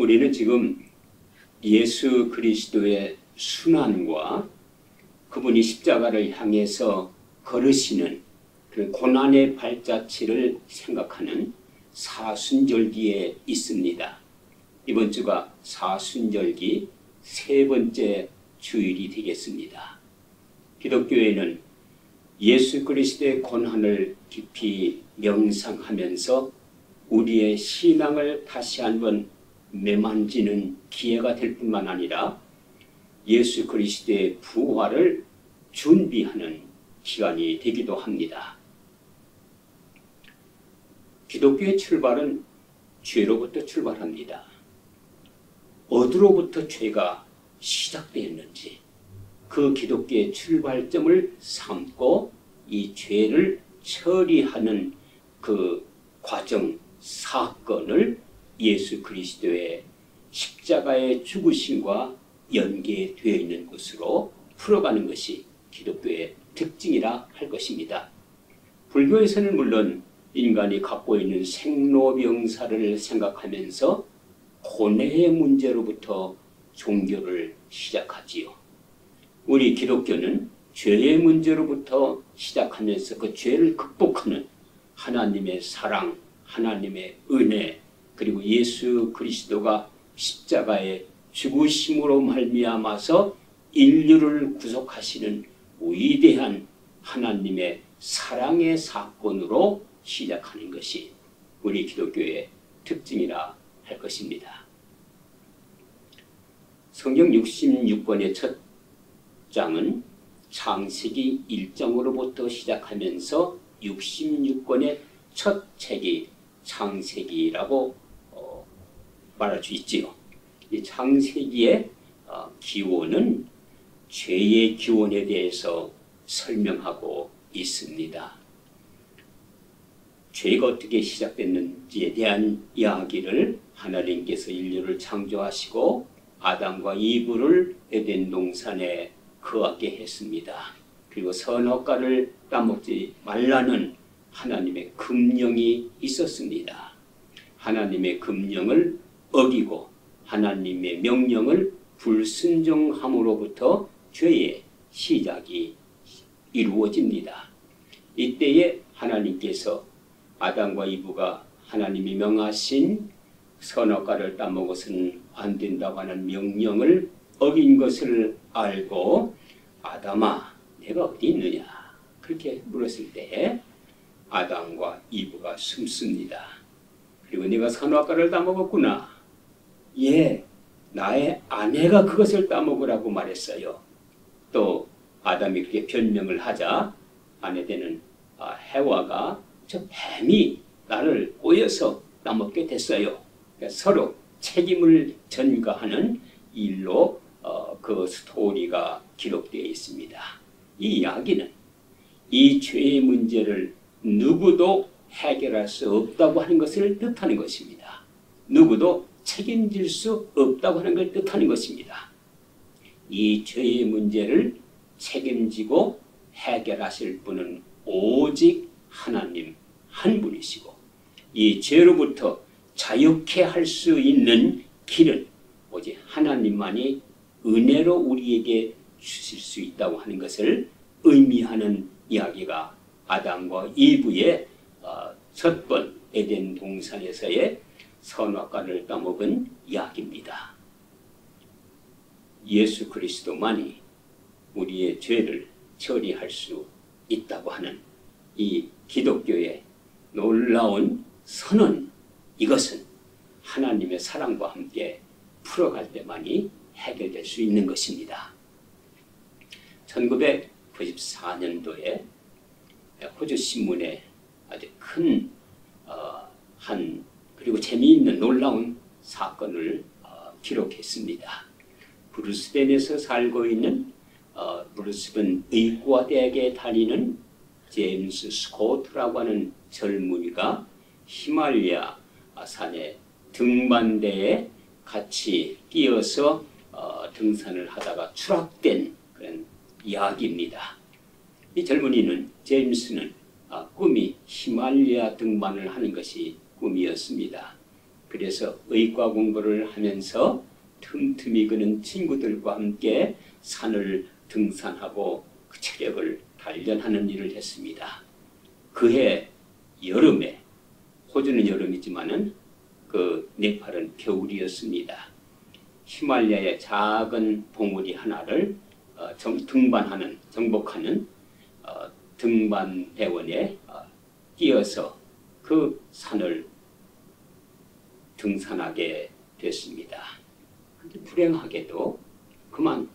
우리는 지금 예수 그리스도의 순환과 그분이 십자가를 향해서 걸으시는 그런 고난의 발자취를 생각하는 사순절기에 있습니다. 이번 주가 사순절기 세 번째 주일이 되겠습니다. 기독교에는 예수 그리스도의 고난을 깊이 명상하면서 우리의 신앙을 다시 한번 매만지는 기회가 될 뿐만 아니라 예수 그리스도의 부활을 준비하는 기간이 되기도 합니다. 기독교의 출발은 죄로부터 출발합니다. 어디로부터 죄가 시작되었는지 그 기독교의 출발점을 삼고 이 죄를 처리하는 그 과정, 사건을 예수 그리스도의 십자가의 죽으심과 연계되어 있는 것으로 풀어가는 것이 기독교의 특징이라 할 것입니다. 불교에서는 물론 인간이 갖고 있는 생로병사를 생각하면서 고뇌의 문제로부터 종교를 시작하지요. 우리 기독교는 죄의 문제로부터 시작하면서 그 죄를 극복하는 하나님의 사랑, 하나님의 은혜, 그리고 예수 그리스도가 십자가의 죽으심으로 말미암아서 인류를 구속하시는 위대한 하나님의 사랑의 사건으로 시작하는 것이 우리 기독교의 특징이라 할 것입니다. 성경 66권의 첫 장은 창세기 1장으로부터 시작하면서 66권의 첫 책이 창세기라고 말할 수 있지요. 이 창세기의 기원은 죄의 기원에 대해서 설명하고 있습니다. 죄가 어떻게 시작됐는지에 대한 이야기를 하나님께서 인류를 창조하시고 아담과 이브를 에덴 동산에 거하게 했습니다. 그리고 선악과를 따먹지 말라는 하나님의 금령이 있었습니다. 하나님의 금령을 어기고 하나님의 명령을 불순종함으로부터 죄의 시작이 이루어집니다. 이때에 하나님께서 아담과 이브가 하나님이 명하신 선악과를 따먹어서는 안 된다고 하는 명령을 어긴 것을 알고 아담아 내가 어디 있느냐 그렇게 물었을 때 아담과 이브가 숨습니다. 그리고 네가 선악과를 따먹었구나. 예, 나의 아내가 그것을 따먹으라고 말했어요. 또 아담이 그렇게 변명을 하자 아내 되는 해와가 저 뱀이 나를 꼬여서 따먹게 됐어요. 그러니까 서로 책임을 전가하는 일로 그 스토리가 기록되어 있습니다. 이 이야기는 이 죄의 문제를 누구도 해결할 수 없다고 하는 것을 뜻하는 것입니다. 누구도 책임질 수 없다고 하는 걸 뜻하는 것입니다. 이 죄의 문제를 책임지고 해결하실 분은 오직 하나님 한 분이시고 이 죄로부터 자유케 할 수 있는 길은 오직 하나님만이 은혜로 우리에게 주실 수 있다고 하는 것을 의미하는 이야기가 아담과 이브의 첫 번 에덴 동산에서의 선악과를 따먹은 이야기입니다. 예수 그리스도만이 우리의 죄를 처리할 수 있다고 하는 이 기독교의 놀라운 선언, 이것은 하나님의 사랑과 함께 풀어갈 때만이 해결될 수 있는 것입니다. 1994년도에 호주 신문에 아주 큰 그리고 재미있는 놀라운 사건을 기록했습니다. 브루스벤에서 살고 있는 브루스벤 의과대학에 다니는 제임스 스코트라고 하는 젊은이가 히말라야 산의 등반대에 같이 뛰어서 등산을 하다가 추락된 그런 이야기입니다. 이 젊은이는 제임스는 꿈이 히말라야 등반을 하는 것이 꿈이었습니다. 그래서 의과 공부를 하면서 틈틈이 그는 친구들과 함께 산을 등산하고 그 체력을 단련하는 일을 했습니다. 그해 여름에, 호주는 여름이지만은 그 네팔은 겨울이었습니다. 히말라야의 작은 봉우리 하나를 정복하는 등반 대원에 뛰어서 그 산을 등산하게 됐습니다. 불행하게도 그만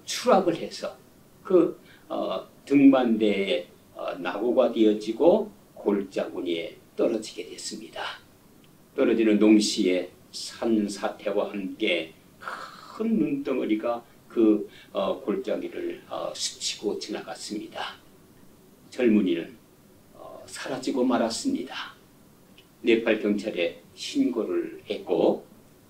추락을 해서 그 등반대에 낙오가 되어지고 골짜구니에 떨어지게 됐습니다. 떨어지는 동시에 산사태와 함께 큰 눈덩어리가 그 골짜기를 스치고 지나갔습니다. 젊은이는 사라지고 말았습니다. 네팔 경찰에 신고를 했고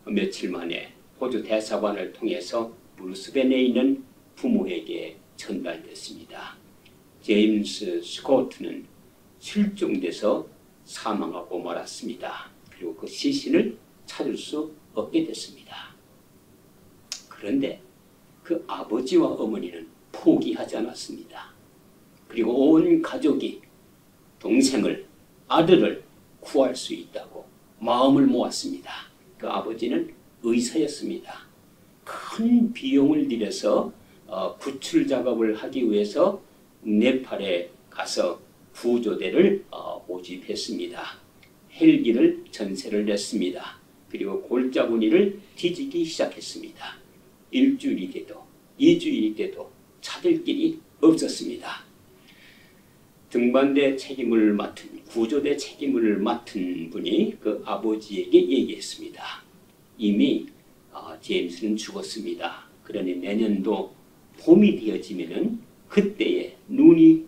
며칠 만에 호주 대사관을 통해서 브루스벤에 있는 부모에게 전달됐습니다. 제임스 스코트는 실종돼서 사망하고 말았습니다. 그리고 그 시신을 찾을 수 없게 됐습니다. 그런데 그 아버지와 어머니는 포기하지 않았습니다. 그리고 온 가족이 동생을, 아들을 구할 수 있다고 마음을 모았습니다. 그 아버지는 의사였습니다. 큰 비용을 들여서 구출 작업을 하기 위해서 네팔에 가서 구조대를 모집했습니다. 헬기를 전세를 냈습니다. 그리고 골짜구니를 뒤지기 시작했습니다. 일주일이 돼도 2주일이 돼도 찾을 길이 없었습니다. 등반대 책임을 맡은, 구조대 책임을 맡은 분이 그 아버지에게 얘기했습니다. 이미 제임스는 죽었습니다. 그러니 내년도 봄이 되어지면은 그때에 눈이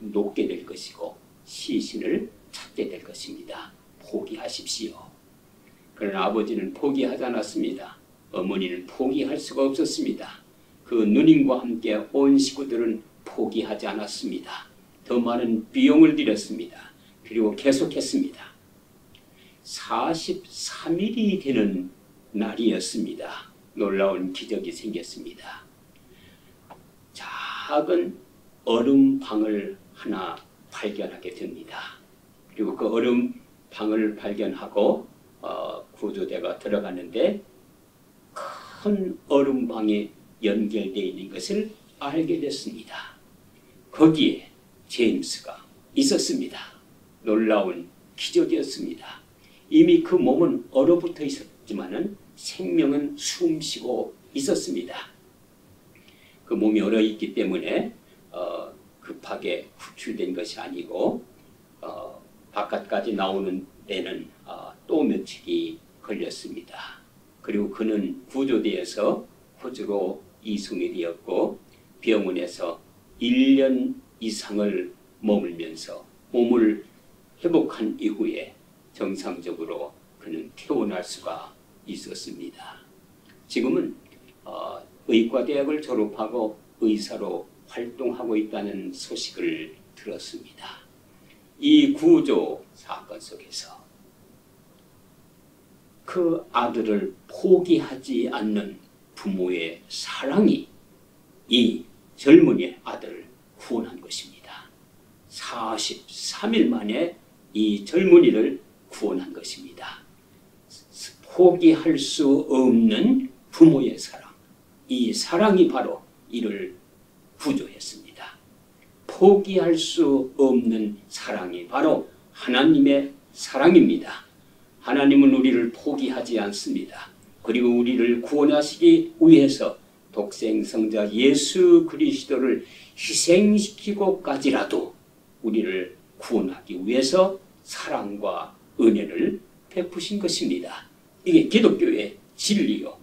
녹게 될 것이고 시신을 찾게 될 것입니다. 포기하십시오. 그러나 아버지는 포기하지 않았습니다. 어머니는 포기할 수가 없었습니다. 그 누님과 함께 온 식구들은 포기하지 않았습니다. 더 많은 비용을 들였습니다. 그리고 계속했습니다. 43일이 되는 날이었습니다. 놀라운 기적이 생겼습니다. 작은 얼음방을 하나 발견하게 됩니다. 그리고 그 얼음방을 발견하고 구조대가 들어가는데 큰 얼음방에 연결되어 있는 것을 알게 됐습니다. 거기에 제임스가 있었습니다. 놀라운 기적이었습니다. 이미 그 몸은 얼어붙어 있었지만은 생명은 숨쉬고 있었습니다. 그 몸이 얼어있기 때문에 급하게 구출된 것이 아니고 바깥까지 나오는 데는 또 며칠이 걸렸습니다. 그리고 그는 구조대에서 호주로 이송이 되었고 병원에서 1년 이상을 머물면서 몸을 회복한 이후에 정상적으로 그는 퇴원할 수가 있었습니다. 지금은 의과대학을 졸업하고 의사로 활동하고 있다는 소식을 들었습니다. 이 구조 사건 속에서 그 아들을 포기하지 않는 부모의 사랑이 이 젊은이의 아들을 구원한 것입니다. 43일 만에 이 젊은이를 구원한 것입니다. 포기할 수 없는 부모의 사랑, 이 사랑이 바로 이를 구조했습니다. 포기할 수 없는 사랑이 바로 하나님의 사랑입니다. 하나님은 우리를 포기하지 않습니다. 그리고 우리를 구원하시기 위해서 독생성자 예수 그리스도를 희생시키고까지라도 우리를 구원하기 위해서 사랑과 은혜를 베푸신 것입니다. 이게 기독교의 진리요.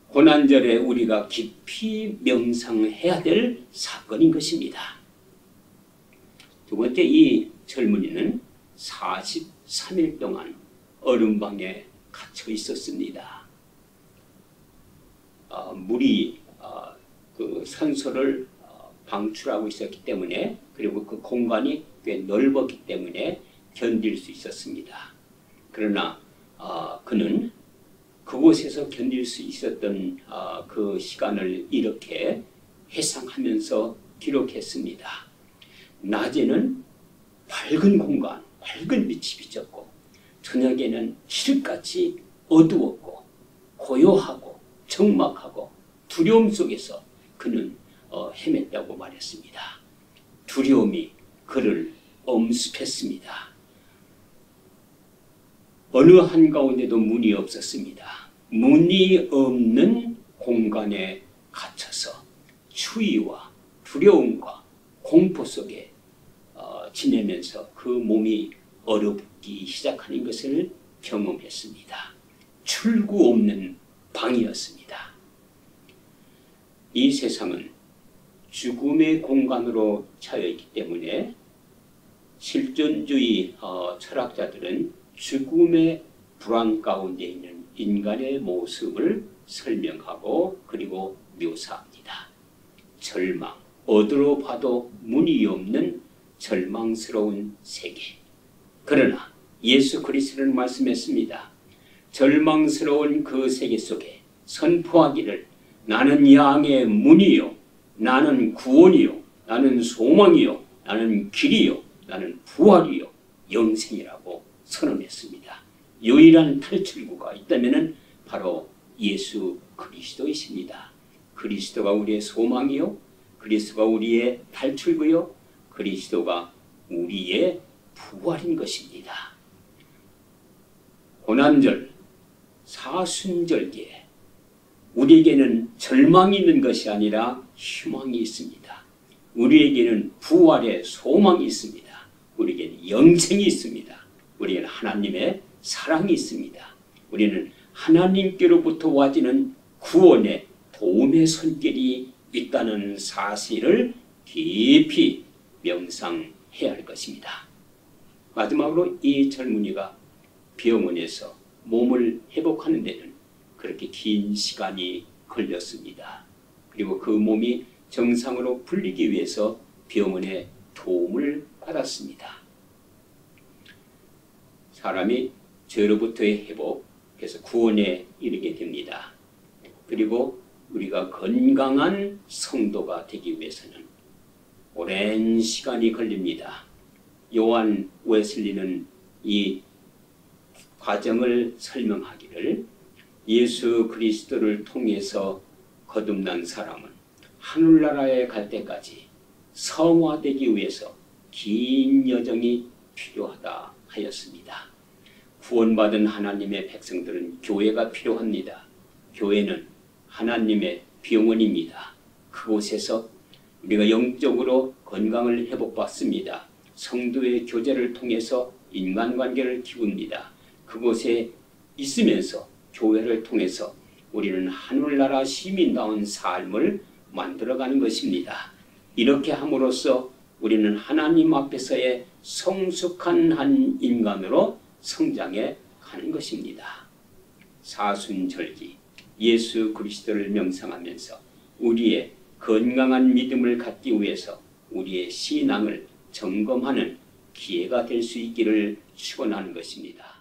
고난절에 우리가 깊이 명상해야 될 사건인 것입니다. 두 번째, 이 젊은이는 43일 동안 얼음방에 갇혀 있었습니다. 물이 그 산소를 방출하고 있었기 때문에, 그리고 그 공간이 꽤 넓었기 때문에 견딜 수 있었습니다. 그러나 그는 그곳에서 견딜 수 있었던 그 시간을 이렇게 회상하면서 기록했습니다. 낮에는 밝은 공간, 밝은 빛이 비쳤고 저녁에는 칠흑같이 어두웠고 고요하고 적막하고 두려움 속에서 그는 헤맸다고 말했습니다. 두려움이 그를 엄습했습니다. 어느 한가운데도 문이 없었습니다. 문이 없는 공간에 갇혀서 추위와 두려움과 공포 속에 지내면서 그 몸이 얼어붙기 시작하는 것을 경험했습니다. 출구 없는 방이었습니다. 이 세상은 죽음의 공간으로 차여 있기 때문에 실존주의 철학자들은 죽음의 불안 가운데 있는 인간의 모습을 설명하고 그리고 묘사합니다. 절망, 어디로 봐도 문이 없는 절망스러운 세계. 그러나 예수 그리스도는 말씀했습니다. 절망스러운 그 세계 속에 선포하기를 나는 양의 문이요, 나는 구원이요, 나는 소망이요, 나는 길이요, 나는 부활이요, 영생이라고 선언했습니다. 유일한 탈출구가 있다면 바로 예수 그리스도이십니다. 그리스도가 우리의 소망이요, 그리스도가 우리의 탈출구요, 그리스도가 우리의 부활인 것입니다. 고난절, 사순절기에 우리에게는 절망이 있는 것이 아니라 희망이 있습니다. 우리에게는 부활의 소망이 있습니다. 우리에게는 영생이 있습니다. 우리에게는 하나님의 사랑이 있습니다. 우리는 하나님께로부터 와지는 구원의 도움의 손길이 있다는 사실을 깊이 명상해야 할 것입니다. 마지막으로 이 젊은이가 병원에서 몸을 회복하는 데는 그렇게 긴 시간이 걸렸습니다. 그리고 그 몸이 정상으로 풀리기 위해서 병원의 도움을 받았습니다. 사람이 죄로부터의 회복, 그래서 구원에 이르게 됩니다. 그리고 우리가 건강한 성도가 되기 위해서는 오랜 시간이 걸립니다. 요한 웨슬리는 이 과정을 설명하기를 예수 그리스도를 통해서 거듭난 사람은 하늘나라에 갈 때까지 성화되기 위해서 긴 여정이 필요하다 하였습니다. 구원받은 하나님의 백성들은 교회가 필요합니다. 교회는 하나님의 병원입니다. 그곳에서 우리가 영적으로 건강을 회복받습니다. 성도의 교제를 통해서 인간관계를 키웁니다. 그곳에 있으면서 교회를 통해서 우리는 하늘나라 시민다운 삶을 만들어가는 것입니다. 이렇게 함으로써 우리는 하나님 앞에서의 성숙한 한 인간으로 성장해 가는 것입니다. 사순절기 예수 그리스도를 명상하면서 우리의 건강한 믿음을 갖기 위해서 우리의 신앙을 점검하는 기회가 될 수 있기를 축원하는 것입니다.